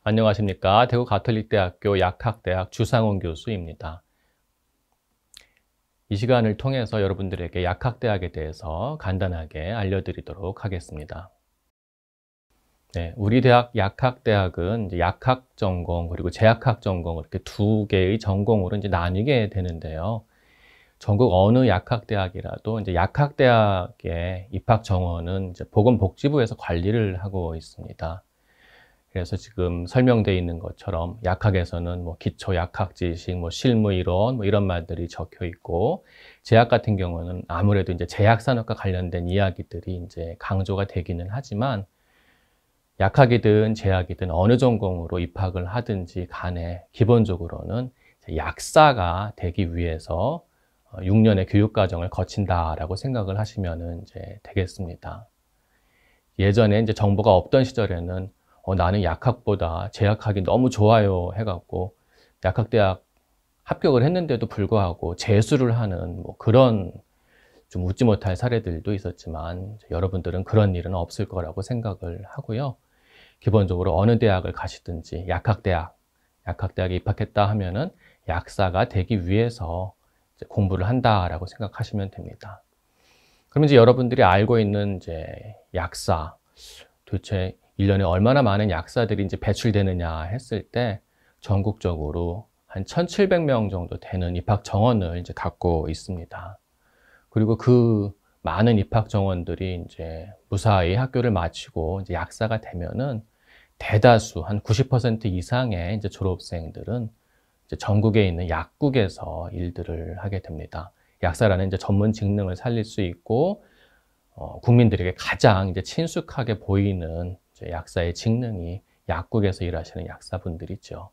안녕하십니까. 대구가톨릭대학교 약학대학 주상훈 교수입니다. 이 시간을 통해서 여러분들에게 약학대학에 대해서 간단하게 알려드리도록 하겠습니다. 네, 우리 대학 약학대학은 이제 약학 전공 그리고 재학학 전공 이렇게 두 개의 전공으로 이제 나뉘게 되는데요. 전국 어느 약학대학이라도 이제 약학대학의 입학 정원은 이제 보건복지부에서 관리를 하고 있습니다. 그래서 지금 설명되어 있는 것처럼 약학에서는 뭐 기초 약학 지식, 뭐 실무 이론, 뭐 이런 말들이 적혀 있고, 제약 같은 경우는 아무래도 이제 제약 산업과 관련된 이야기들이 이제 강조가 되기는 하지만, 약학이든 제약이든 어느 전공으로 입학을 하든지 간에 기본적으로는 약사가 되기 위해서 6년의 교육 과정을 거친다라고 생각을 하시면 이제 되겠습니다. 예전에 이제 정보가 없던 시절에는 나는 약학보다 제약학이 너무 좋아요 해갖고 약학대학 합격을 했는데도 불구하고 재수를 하는 뭐 그런 좀 웃지 못할 사례들도 있었지만 여러분들은 그런 일은 없을 거라고 생각을 하고요. 기본적으로 어느 대학을 가시든지 약학대학에 입학했다 하면은 약사가 되기 위해서 이제 공부를 한다라고 생각하시면 됩니다. 그러면 이제 여러분들이 알고 있는 이제 약사, 도대체 1년에 얼마나 많은 약사들이 이제 배출되느냐 했을 때 전국적으로 한 1,700명 정도 되는 입학 정원을 이제 갖고 있습니다. 그리고 그 많은 입학 정원들이 이제 무사히 학교를 마치고 이제 약사가 되면은 대다수 한 90% 이상의 이제 졸업생들은 이제 전국에 있는 약국에서 일들을 하게 됩니다. 약사라는 이제 전문 직능을 살릴 수 있고 국민들에게 가장 이제 친숙하게 보이는 이제 약사의 직능이 약국에서 일하시는 약사분들이죠.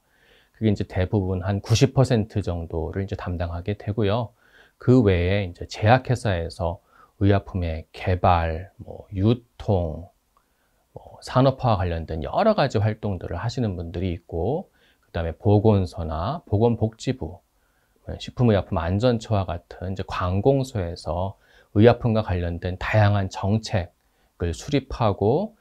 그게 이제 대부분 한 90% 정도를 이제 담당하게 되고요. 그 외에 이제 제약회사에서 의약품의 개발, 뭐 유통, 뭐 산업화와 관련된 여러 가지 활동들을 하시는 분들이 있고, 그다음에 보건소나 보건복지부, 식품의약품안전처와 같은 이제 관공서에서 의약품과 관련된 다양한 정책을 수립하고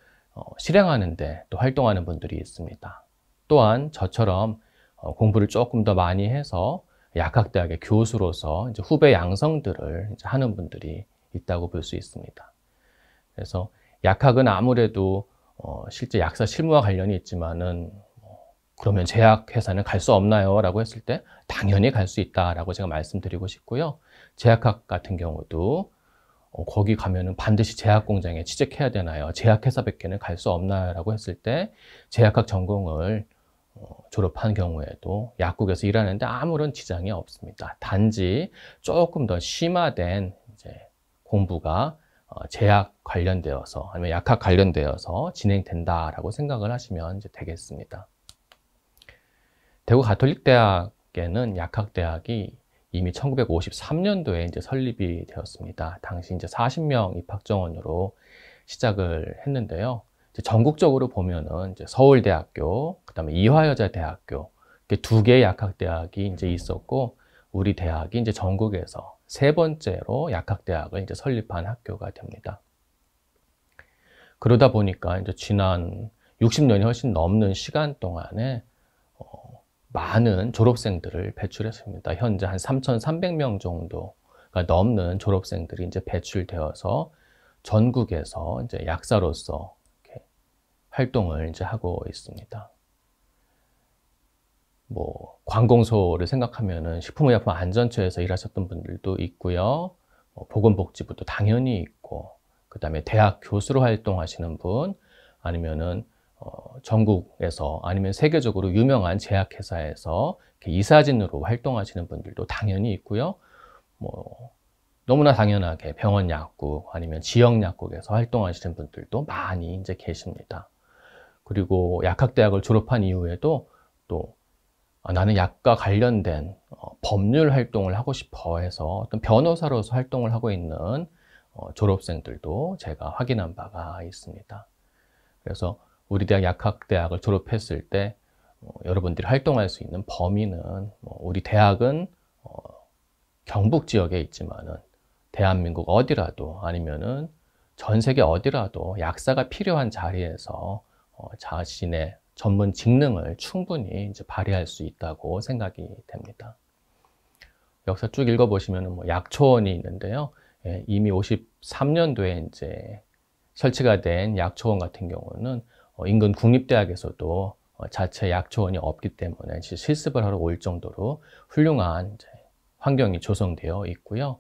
실행하는 데 또 활동하는 분들이 있습니다. 또한 저처럼 공부를 조금 더 많이 해서 약학대학의 교수로서 이제 후배 양성들을 이제 하는 분들이 있다고 볼 수 있습니다. 그래서 약학은 아무래도 실제 약사 실무와 관련이 있지만은 그러면 제약회사는 갈 수 없나요? 라고 했을 때 당연히 갈 수 있다라고 제가 말씀드리고 싶고요. 제약학 같은 경우도 거기 가면은 반드시 제약 공장에 취직해야 되나요? 제약회사밖에는 갈 수 없나요? 라고 했을 때 제약학 전공을 졸업한 경우에도 약국에서 일하는데 아무런 지장이 없습니다. 단지 조금 더 심화된 이제 공부가 제약 관련되어서 아니면 약학 관련되어서 진행된다라고 생각을 하시면 이제 되겠습니다. 대구가톨릭대학에는 약학대학이 이미 1953년도에 이제 설립이 되었습니다. 당시 이제 40명 입학 정원으로 시작을 했는데요. 이제 전국적으로 보면은 이제 서울대학교, 그다음에 이화여자대학교 이렇게 두 개의 약학대학이 이제 있었고, 우리 대학이 이제 전국에서 세 번째로 약학대학을 이제 설립한 학교가 됩니다. 그러다 보니까 이제 지난 60년이 훨씬 넘는 시간 동안에 많은 졸업생들을 배출했습니다. 현재 한 3,300명 정도가 넘는 졸업생들이 이제 배출되어서 전국에서 이제 약사로서 이렇게 활동을 이제 하고 있습니다. 뭐 관공서를 생각하면은 식품의약품안전처에서 일하셨던 분들도 있고요. 보건복지부도 당연히 있고, 그다음에 대학 교수로 활동하시는 분, 아니면은 전국에서 아니면 세계적으로 유명한 제약회사에서 이사진으로 활동하시는 분들도 당연히 있고요. 뭐 너무나 당연하게 병원 약국 아니면 지역 약국에서 활동하시는 분들도 많이 이제 계십니다. 그리고 약학대학을 졸업한 이후에도 또 나는 약과 관련된 법률 활동을 하고 싶어 해서 어떤 변호사로서 활동을 하고 있는 졸업생들도 제가 확인한 바가 있습니다. 그래서 우리 대학 약학대학을 졸업했을 때 여러분들이 활동할 수 있는 범위는 우리 대학은 경북 지역에 있지만은 대한민국 어디라도 아니면은 전 세계 어디라도 약사가 필요한 자리에서 자신의 전문 직능을 충분히 이제 발휘할 수 있다고 생각이 됩니다. 역사 쭉 읽어보시면 뭐 약초원이 있는데요. 예, 이미 53년도에 이제 설치가 된 약초원 같은 경우는 인근 국립대학에서도 자체 약초원이 없기 때문에 실습을 하러 올 정도로 훌륭한 이제 환경이 조성되어 있고요.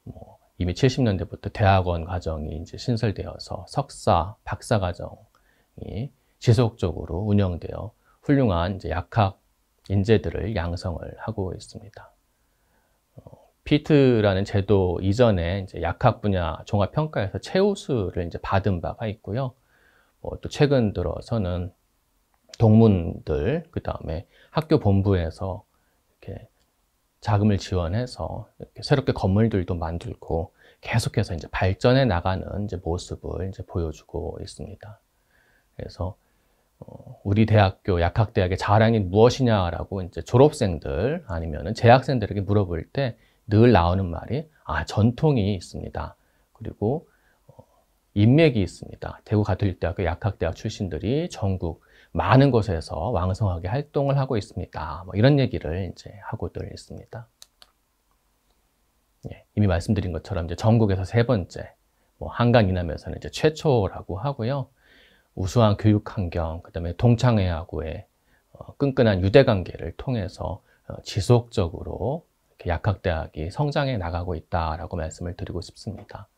뭐 이미 70년대부터 대학원 과정이 이제 신설되어서 석사, 박사 과정이 지속적으로 운영되어 훌륭한 이제 약학 인재들을 양성을 하고 있습니다. 피트라는 제도 이전에 이제 약학 분야 종합평가에서 최우수를 이제 받은 바가 있고요. 또 최근 들어서는 동문들, 그 다음에 학교 본부에서 이렇게 자금을 지원해서 이렇게 새롭게 건물들도 만들고 계속해서 이제 발전해 나가는 이제 모습을 이제 보여주고 있습니다. 그래서 우리 대학교 약학대학의 자랑이 무엇이냐라고 이제 졸업생들 아니면은 재학생들에게 물어볼 때 늘 나오는 말이 전통이 있습니다. 그리고 인맥이 있습니다. 대구 가톨릭대학교 약학대학 출신들이 전국 많은 곳에서 왕성하게 활동을 하고 있습니다. 뭐 이런 얘기를 이제 하고들 있습니다. 예, 이미 말씀드린 것처럼 이제 전국에서 세 번째, 뭐 한강 이남에서는 이제 최초라고 하고요. 우수한 교육 환경, 그 다음에 동창회하고의 끈끈한 유대 관계를 통해서 지속적으로 이렇게 약학대학이 성장해 나가고 있다라고 말씀을 드리고 싶습니다.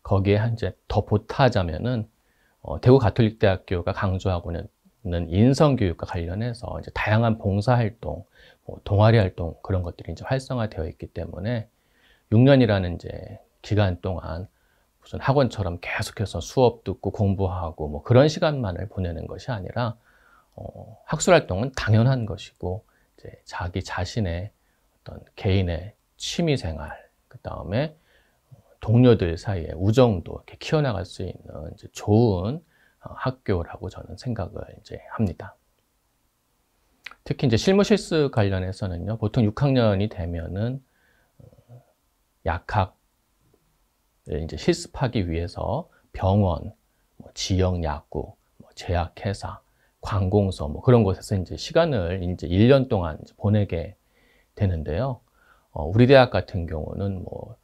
거기에 이제 더 보태자면은 대구 가톨릭대학교가 강조하고 있는 인성교육과 관련해서 이제 다양한 봉사활동, 뭐 동아리 활동 그런 것들이 이제 활성화되어 있기 때문에 6년이라는 이제 기간 동안 무슨 학원처럼 계속해서 수업 듣고 공부하고 뭐 그런 시간만을 보내는 것이 아니라 학술 활동은 당연한 것이고 이제 자기 자신의 어떤 개인의 취미 생활, 그 다음에 동료들 사이에 우정도 이렇게 키워나갈 수 있는 이제 좋은 학교라고 저는 생각을 이제 합니다. 특히 이제 실무 실습 관련해서는요, 보통 6학년이 되면은 약학을 이제 실습하기 위해서 병원, 뭐 지역 약국, 뭐 제약회사, 관공서 뭐 그런 곳에서 이제 시간을 이제 1년 동안 이제 보내게 되는데요. 우리 대학 같은 경우는 뭐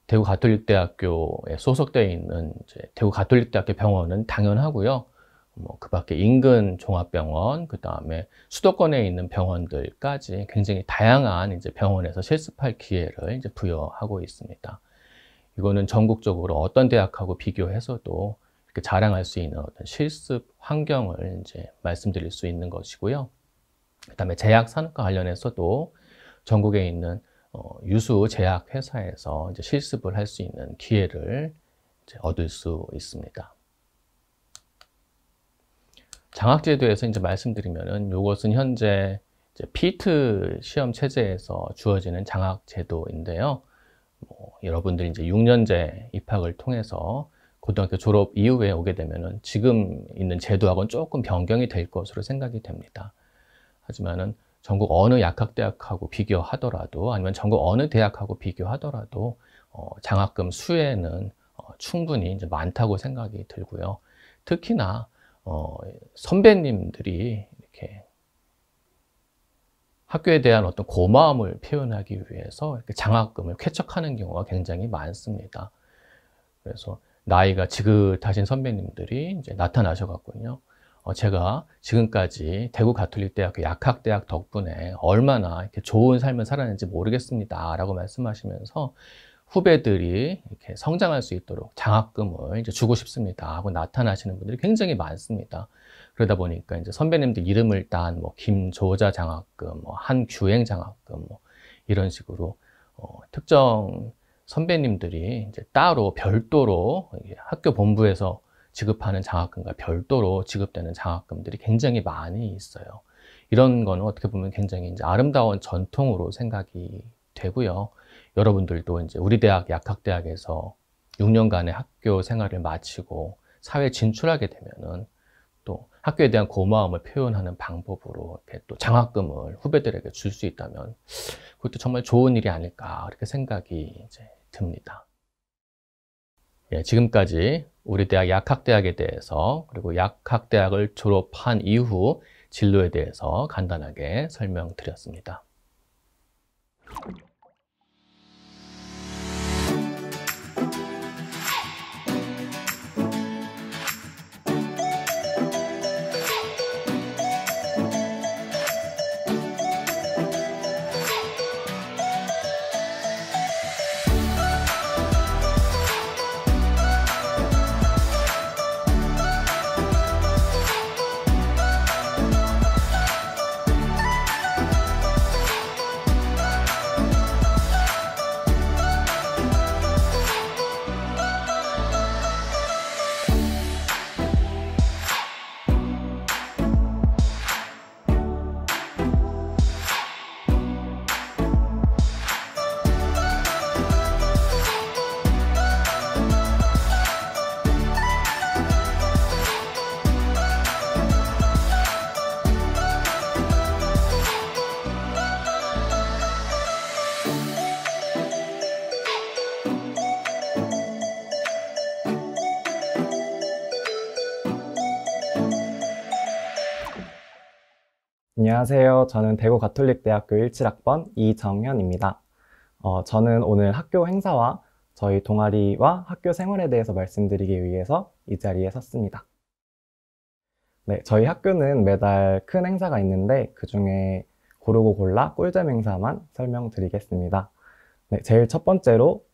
대구 가톨릭대학교에 소속되어 있는 이제 대구 가톨릭대학교 병원은 당연하고요. 뭐 그 밖에 인근 종합병원, 그 다음에 수도권에 있는 병원들까지 굉장히 다양한 이제 병원에서 실습할 기회를 이제 부여하고 있습니다. 이거는 전국적으로 어떤 대학하고 비교해서도 이렇게 자랑할 수 있는 어떤 실습 환경을 이제 말씀드릴 수 있는 것이고요. 그 다음에 제약 산업과 관련해서도 전국에 있는 유수 제약 회사에서 이제 실습을 할 수 있는 기회를 이제 얻을 수 있습니다. 장학제도에서 이제 말씀드리면은 이것은 현재 이제 피트 시험 체제에서 주어지는 장학제도인데요. 여러분들이 이제 6년제 입학을 통해서 고등학교 졸업 이후에 오게 되면은 지금 있는 제도하고는 조금 변경이 될 것으로 생각이 됩니다. 하지만은 전국 어느 약학대학하고 비교하더라도 아니면 전국 어느 대학하고 비교하더라도 장학금 수혜는 충분히 이제 많다고 생각이 들고요. 특히나 선배님들이 이렇게 학교에 대한 어떤 고마움을 표현하기 위해서 이렇게 장학금을 쾌척하는 경우가 굉장히 많습니다. 그래서 나이가 지긋하신 선배님들이 이제 나타나셔갖군요. 제가 지금까지 대구 가톨릭대학교 약학대학 덕분에 얼마나 이렇게 좋은 삶을 살았는지 모르겠습니다. 라고 말씀하시면서 후배들이 이렇게 성장할 수 있도록 장학금을 이제 주고 싶습니다. 하고 나타나시는 분들이 굉장히 많습니다. 그러다 보니까 이제 선배님들 이름을 딴 뭐 김조자 장학금, 뭐 한규행 장학금, 뭐 이런 식으로 특정 선배님들이 이제 따로 별도로 학교 본부에서 지급하는 장학금과 별도로 지급되는 장학금들이 굉장히 많이 있어요. 이런 거는 어떻게 보면 굉장히 이제 아름다운 전통으로 생각이 되고요. 여러분들도 이제 우리 대학 약학대학에서 6년간의 학교 생활을 마치고 사회에 진출하게 되면은 또 학교에 대한 고마움을 표현하는 방법으로 이렇게 또 장학금을 후배들에게 줄 수 있다면 그것도 정말 좋은 일이 아닐까 이렇게 생각이 이제 듭니다. 예, 지금까지 우리 대학 약학대학에 대해서 그리고 약학대학을 졸업한 이후 진로에 대해서 간단하게 설명드렸습니다. 안녕하세요. 저는 대구가톨릭대학교 17학번 이정현입니다. 저는 오늘 학교 행사와 저희 동아리와 학교 생활에 대해서 말씀드리기 위해서 이 자리에 섰습니다. 네, 저희 학교는 매달 큰 행사가 있는데 그 중에 고르고 골라 꿀잼 행사만 설명드리겠습니다. 네, 제일 첫 번째로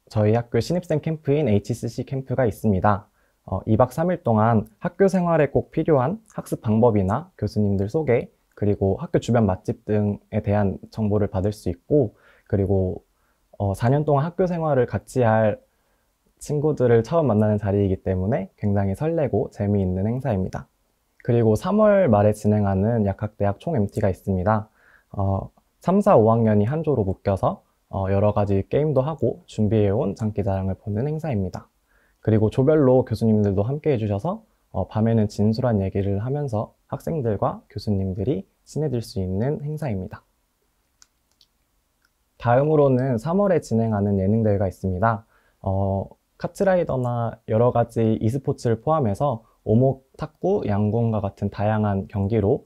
저희 학교 신입생 캠프인 HCC 캠프가 있습니다. 2박 3일 동안 학교 생활에 꼭 필요한 학습 방법이나 교수님들 소개, 그리고 학교 주변 맛집 등에 대한 정보를 받을 수 있고, 그리고 4년 동안 학교 생활을 같이 할 친구들을 처음 만나는 자리이기 때문에 굉장히 설레고 재미있는 행사입니다. 그리고 3월 말에 진행하는 약학대학 총 MT가 있습니다. 3, 4, 5학년이 한 조로 묶여서 여러 가지 게임도 하고 준비해온 장기자랑을 보는 행사입니다. 그리고 조별로 교수님들도 함께 해주셔서 밤에는 진솔한 얘기를 하면서 학생들과 교수님들이 친해질 수 있는 행사입니다. 다음으로는 3월에 진행하는 예능대회가 있습니다. 카트라이더나 여러 가지 e스포츠를 포함해서 오목, 탁구, 양궁과 같은 다양한 경기로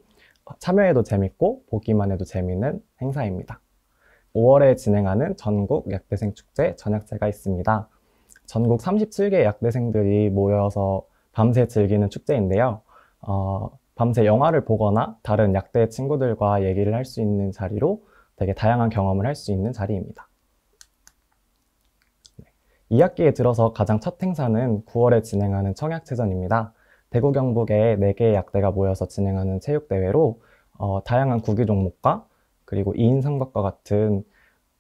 참여해도 재밌고 보기만 해도 재밌는 행사입니다. 5월에 진행하는 전국 약대생 축제 전약제가 있습니다. 전국 37개 약대생들이 모여서 밤새 즐기는 축제인데요. 밤새 영화를 보거나 다른 약대 친구들과 얘기를 할 수 있는 자리로 되게 다양한 경험을 할 수 있는 자리입니다. 2학기에 들어서 가장 첫 행사는 9월에 진행하는 청약체전입니다. 대구 경북에 4개의 약대가 모여서 진행하는 체육대회로 다양한 구기 종목과 그리고 2인 삼각과 같은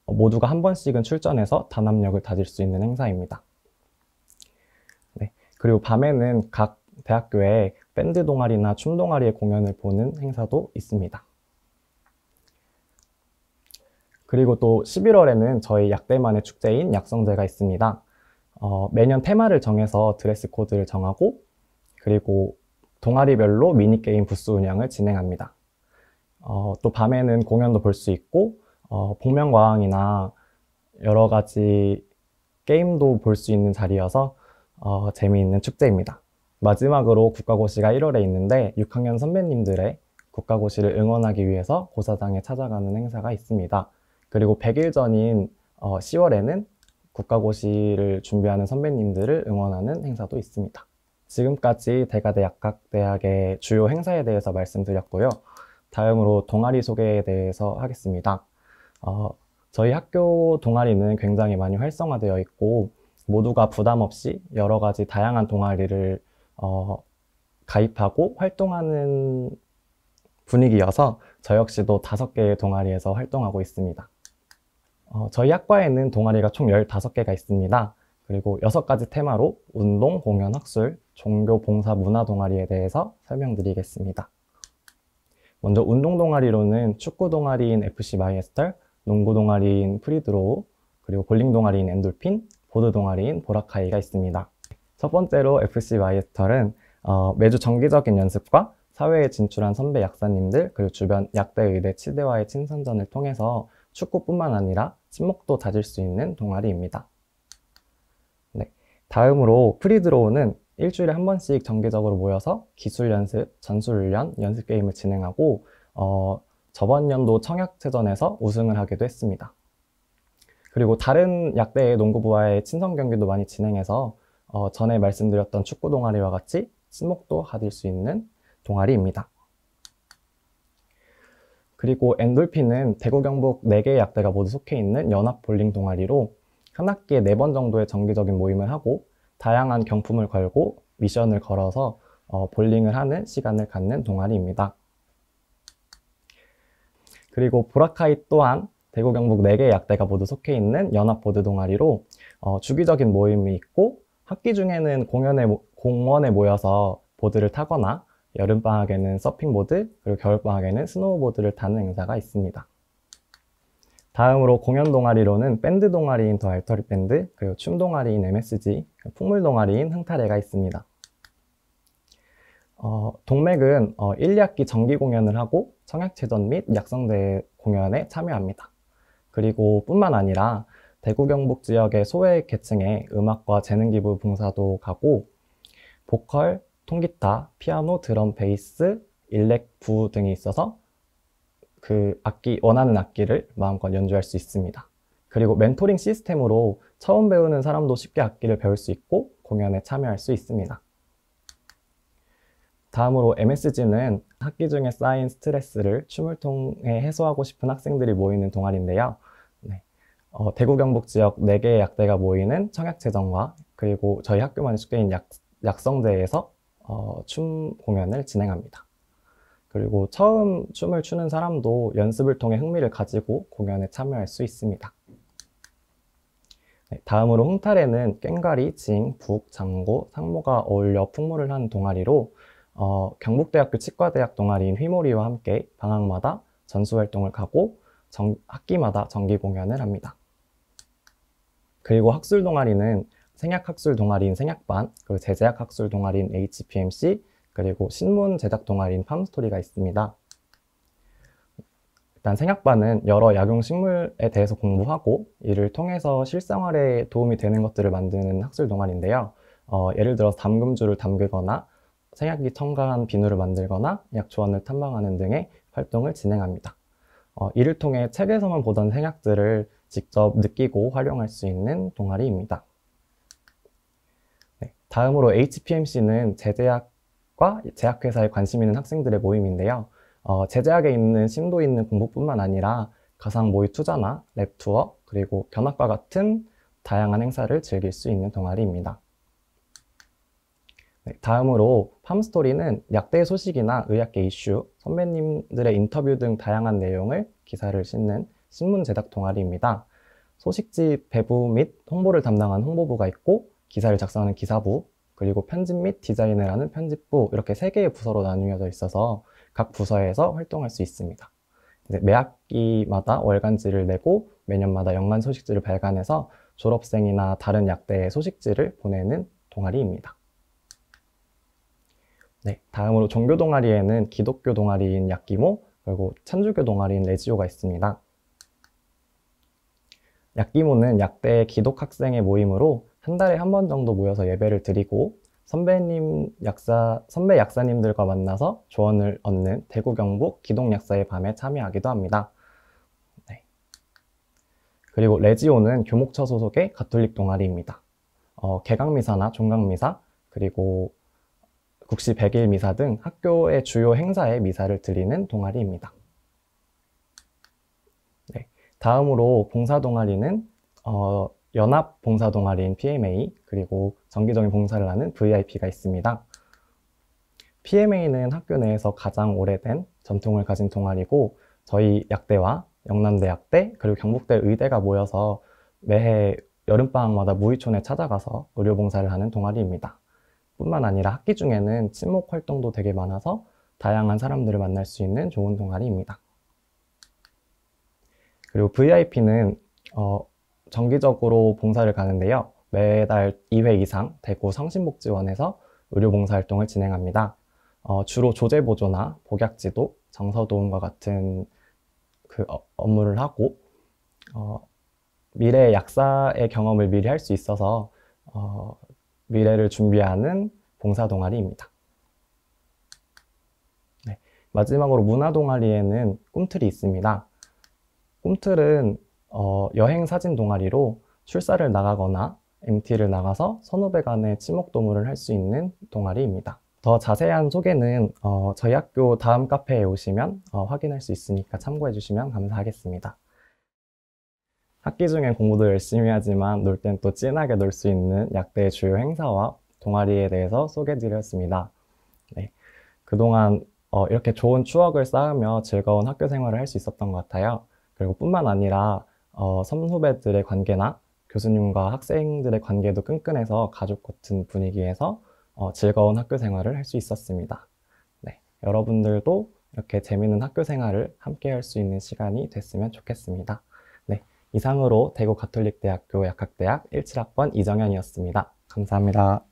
모두가 한 번씩은 출전해서 단합력을 다질 수 있는 행사입니다. 네, 그리고 밤에는 각 대학교에 밴드 동아리나 춤 동아리의 공연을 보는 행사도 있습니다. 그리고 또 11월에는 저희 약대만의 축제인 약성제가 있습니다. 매년 테마를 정해서 드레스 코드를 정하고 그리고 동아리별로 미니게임 부스 운영을 진행합니다. 또 밤에는 공연도 볼 수 있고 복면가왕이나 여러 가지 게임도 볼 수 있는 자리여서 재미있는 축제입니다. 마지막으로 국가고시가 1월에 있는데 6학년 선배님들의 국가고시를 응원하기 위해서 고사장에 찾아가는 행사가 있습니다. 그리고 100일 전인 10월에는 국가고시를 준비하는 선배님들을 응원하는 행사도 있습니다. 지금까지 대가대 약학대학의 주요 행사에 대해서 말씀드렸고요. 다음으로 동아리 소개에 대해서 하겠습니다. 저희 학교 동아리는 굉장히 많이 활성화되어 있고 모두가 부담 없이 여러 가지 다양한 동아리를 가입하고 활동하는 분위기여서 저 역시도 5개의 동아리에서 활동하고 있습니다. 저희 학과에는 동아리가 총 15개가 있습니다. 그리고 6가지 테마로 운동, 공연, 학술, 종교, 봉사, 문화 동아리에 대해서 설명드리겠습니다. 먼저 운동 동아리로는 축구 동아리인 FC 마이애스털, 농구 동아리인 프리드로우, 그리고 볼링 동아리인 엔돌핀, 보드 동아리인 보라카이가 있습니다. 첫 번째로 FC 마이애스털은 매주 정기적인 연습과 사회에 진출한 선배 약사님들 그리고 주변 약대 의대 치대와의 친선전을 통해서 축구뿐만 아니라 친목도 다질 수 있는 동아리입니다. 네, 다음으로 프리드로우는 일주일에 한 번씩 정기적으로 모여서 기술 연습, 전술 훈련, 연습 게임을 진행하고 저번 연도 청약체전에서 우승을 하기도 했습니다. 그리고 다른 약대의 농구부와의 친선 경기도 많이 진행해서 전에 말씀드렸던 축구 동아리와 같이 친목도 가질 수 있는 동아리입니다. 그리고 엔돌핀은 대구 경북 4개의 약대가 모두 속해 있는 연합 볼링 동아리로 한 학기에 4번 정도의 정기적인 모임을 하고 다양한 경품을 걸고 미션을 걸어서 볼링을 하는 시간을 갖는 동아리입니다. 그리고 보라카이 또한 대구 경북 4개의 약대가 모두 속해 있는 연합 보드 동아리로 주기적인 모임이 있고 학기 중에는 공원에 모여서 보드를 타거나 여름방학에는 서핑보드, 그리고 겨울방학에는 스노우보드를 타는 행사가 있습니다. 다음으로 공연 동아리로는 밴드 동아리인 더 알터리 밴드, 그리고 춤 동아리인 MSG, 풍물 동아리인 흥타레가 있습니다. 동맥은 1, 2학기 정기 공연을 하고 청약체전 및 약성대회 공연에 참여합니다. 그리고 뿐만 아니라 대구 경북 지역의 소외 계층의 음악과 재능기부 봉사도 가고 보컬, 통기타, 피아노, 드럼, 베이스, 일렉부 등이 있어서 그 원하는 악기를 마음껏 연주할 수 있습니다. 그리고 멘토링 시스템으로 처음 배우는 사람도 쉽게 악기를 배울 수 있고 공연에 참여할 수 있습니다. 다음으로 MSG는 학기 중에 쌓인 스트레스를 춤을 통해 해소하고 싶은 학생들이 모이는 동아리인데요. 대구 경북 지역 4개의 약대가 모이는 청약체전과 그리고 저희 학교만이 속해 있는 약성대에서 춤 공연을 진행합니다. 그리고 처음 춤을 추는 사람도 연습을 통해 흥미를 가지고 공연에 참여할 수 있습니다. 다음으로 흥탈에는 꽹과리, 징, 북, 장고, 상모가 어울려 풍물을 하는 동아리로 경북대학교 치과대학 동아리인 휘모리와 함께 방학마다 전수활동을 가고 학기마다 정기 공연을 합니다. 그리고 학술 동아리는 생약학술 동아리인 생약반, 그리고 제재학학술 동아리인 HPMC, 그리고 신문 제작 동아리인 팜스토리가 있습니다. 일단 생약반은 여러 약용식물에 대해서 공부하고 이를 통해서 실생활에 도움이 되는 것들을 만드는 학술 동아리인데요. 예를 들어서 담금주를 담그거나 생약이 첨가한 비누를 만들거나 약초원을 탐방하는 등의 활동을 진행합니다. 이를 통해 책에서만 보던 생약들을 직접 느끼고 활용할 수 있는 동아리입니다. 다음으로 HPMC는 제재학과 제약회사에 관심 있는 학생들의 모임인데요. 제재학에 있는 심도 있는 공부뿐만 아니라 가상 모의 투자나 랩 투어, 그리고 견학과 같은 다양한 행사를 즐길 수 있는 동아리입니다. 다음으로 팜스토리는 약대 소식이나 의학계 이슈, 선배님들의 인터뷰 등 다양한 내용을 기사를 싣는 신문 제작 동아리입니다. 소식지 배부 및 홍보를 담당하는 홍보부가 있고 기사를 작성하는 기사부, 그리고 편집 및 디자인을 하는 편집부, 이렇게 3개의 부서로 나누어져 있어서 각 부서에서 활동할 수 있습니다. 매 학기마다 월간지를 내고 매년마다 연간 소식지를 발간해서 졸업생이나 다른 약대의 소식지를 보내는 동아리입니다. 다음으로 종교 동아리에는 기독교 동아리인 약기모, 그리고 천주교 동아리인 레지오가 있습니다. 약기모는 약대 기독 학생의 모임으로 한 달에 한 번 정도 모여서 예배를 드리고 선배 약사님들과 만나서 조언을 얻는 대구 경북 기독 약사의 밤에 참여하기도 합니다. 그리고 레지오는 교목처 소속의 가톨릭 동아리입니다. 개강미사나 종강미사, 그리고 국시 100일 미사 등 학교의 주요 행사에 미사를 드리는 동아리입니다. 다음으로 봉사 동아리는 연합 봉사 동아리인 PMA, 그리고 정기적인 봉사를 하는 VIP가 있습니다. PMA는 학교 내에서 가장 오래된 전통을 가진 동아리고 저희 약대와 영남대 약대, 그리고 경북대 의대가 모여서 매해 여름방학마다 무의촌에 찾아가서 의료봉사를 하는 동아리입니다. 뿐만 아니라 학기 중에는 친목 활동도 되게 많아서 다양한 사람들을 만날 수 있는 좋은 동아리입니다. 그리고 VIP는 정기적으로 봉사를 가는데요. 매달 2회 이상 대구 성심복지원에서 의료봉사활동을 진행합니다. 주로 조제보조나 복약지도, 정서도움과 같은 업무를 하고 미래 약사의 경험을 미리 할 수 있어서 미래를 준비하는 봉사동아리입니다. 네, 마지막으로 문화동아리에는 꿈틀이 있습니다. 꿈틀은 여행사진 동아리로 출사를 나가거나 MT를 나가서 선후배 간의 친목도모를 할 수 있는 동아리입니다. 더 자세한 소개는 저희 학교 다음 카페에 오시면 확인할 수 있으니까 참고해 주시면 감사하겠습니다. 학기 중엔 공부도 열심히 하지만 놀 땐 또 찐하게 놀 수 있는 약대의 주요 행사와 동아리에 대해서 소개해 드렸습니다. 네, 그동안 이렇게 좋은 추억을 쌓으며 즐거운 학교 생활을 할 수 있었던 것 같아요. 그리고 뿐만 아니라 선후배들의 관계나 교수님과 학생들의 관계도 끈끈해서 가족 같은 분위기에서 즐거운 학교 생활을 할 수 있었습니다. 네, 여러분들도 이렇게 재미있는 학교 생활을 함께 할 수 있는 시간이 됐으면 좋겠습니다. 네, 이상으로 대구 가톨릭대학교 약학대학 17학번 이정현이었습니다. 감사합니다.